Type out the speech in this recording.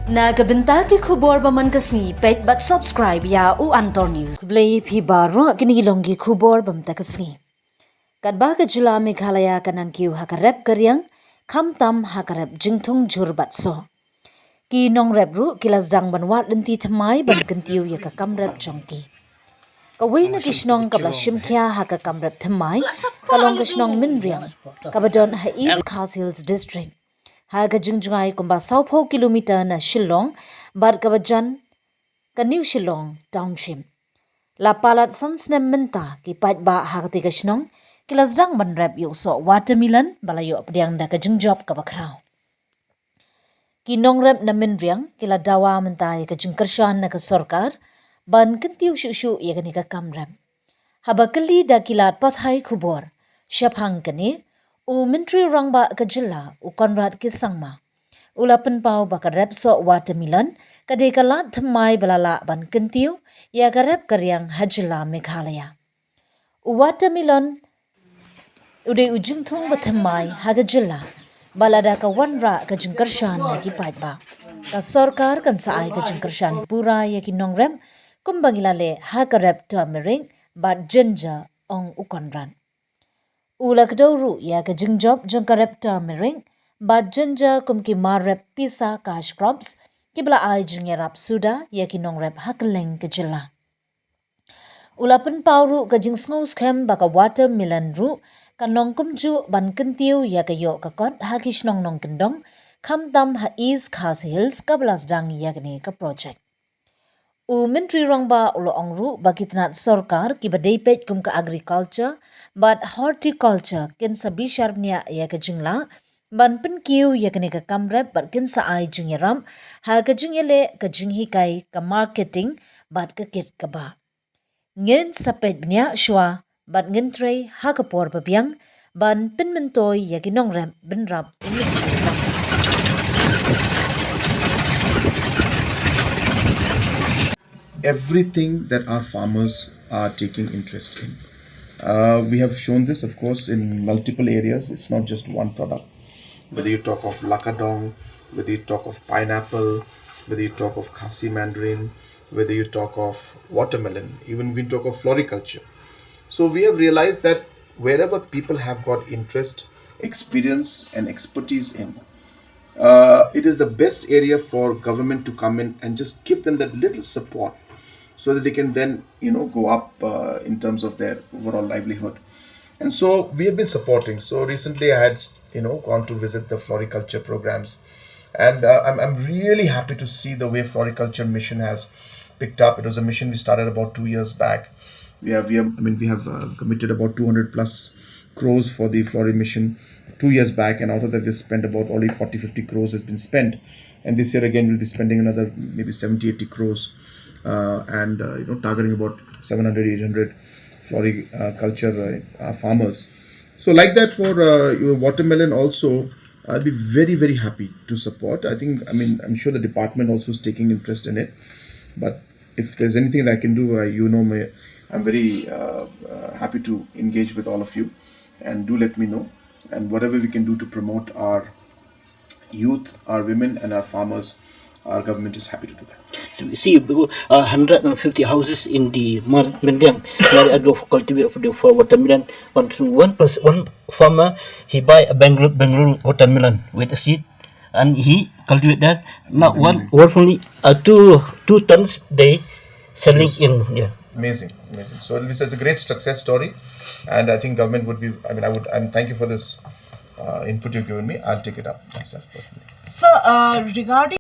Nagabenta ki khubor baman kasni pet but subscribe ya u Antor News. Blay phi baro kini longi khubor bamta kasni. Kadba ka jylla Meghalaya kanang kiu hakarep karyang khamtam hakarep jingthung jurbat so. Ki nong rep ru kilas dang banwat lenti thymmai ban kentiu ya ka kamrep jongti. Kawai na kishnong kabla shimkya haka kamrep thymmai kalong kishnong minriang kabadon ha East Khas Hills District. Haga jingjungai kumba 4 kilometer na Shillong bar kabajan ka New Shillong Township. La palat sansnem menta ki pat ba hagati kashnong kilasdang banrep yung Soh Watermelon balayo padiang da ka jingjob ka bakraw. Kinong rep na minriang kila dawa menta ka jingkarsyan na ka sorkar ban kentiu shu ya kani ka kamrep. Habakali da kilat pathay khubor shaphang kani u mintri rangba ka jylla u Conrad kisangma. Ulapan pau baka rep Soh Watermelon kadai kalat thymmai balala ban kentiu ya ka rep karyang jylla Meghalaya. U Watermelon uday ujung thong ba thymmai haga jylla balada ka wanra ka jingkarsyan na kipat ba. Ka sorkar kan saay ka jingkarsyan pura ya kinong rep kumbangilale haga rep turmeric bat ginger ong u Conrad. Ula kadawru ya ka jingjob jong karep turmeric bat ginger kumki marep pisa cash crops kibla ay jingiarap suda ya kinong rep hakaleng ka jylla. Ulapan pawru ka jingsngaw skem baka watermelon ru kanong kumju ban kentiu ya kayo kakot hakish nong kendong kamtam ha East Khas Hills kablas dang ya kani ka project. U mintri rongba ulo ongru bakitnat sorkar kibadai pet kum ka agriculture but horticulture kin sabi sharpnya ya ka jingla ban penkiu ya kani ka kamrep bat kin sa ay jingiarap ha ka jingyele ka jinghikai ka marketing bat ka kit ka ba. Ngin sapet nya shwa bat ngin tray ha ka por babiang ban pinmentoy ya kinong rep benrap everything that our farmers are taking interest in. We have shown this, of course, in multiple areas. It's not just one product. Whether you talk of lakadong, whether you talk of pineapple, whether you talk of khasi mandarin, whether you talk of watermelon, even we talk of floriculture. So we have realized that wherever people have got interest, experience, and expertise in, it is the best area for government to come in and just give them that little support so that they can then go up in terms of their overall livelihood. And so we have been supporting. So recently I had gone to visit the floriculture programs, and I'm really happy to see the way floriculture mission has picked up. It was a mission we started about 2 years back. We have committed about 200 plus crores for the flori mission 2 years back, and out of that we spent about only 40-50 crores has been spent, and this year again we'll be spending another maybe 70-80 crores and targeting about 700-800 floriculture farmers. So like that for your watermelon also, I'll be very happy to support. I'm sure the department also is taking interest in it, but if there's anything that I can do, I'm very happy to engage with all of you, and do let me know, and whatever we can do to promote our youth, our women, and our farmers, our government is happy to do that. We see 150 houses in the Mendiang where I go cultivate for watermelon. One farmer, he buy a Bangalore watermelon with a seed, and he cultivate that. Now only 2 tons they selling in. Yeah. Amazing. So it's a great success story, and I think government would be. And thank you for this input you've given me. I'll take it up myself personally. So regarding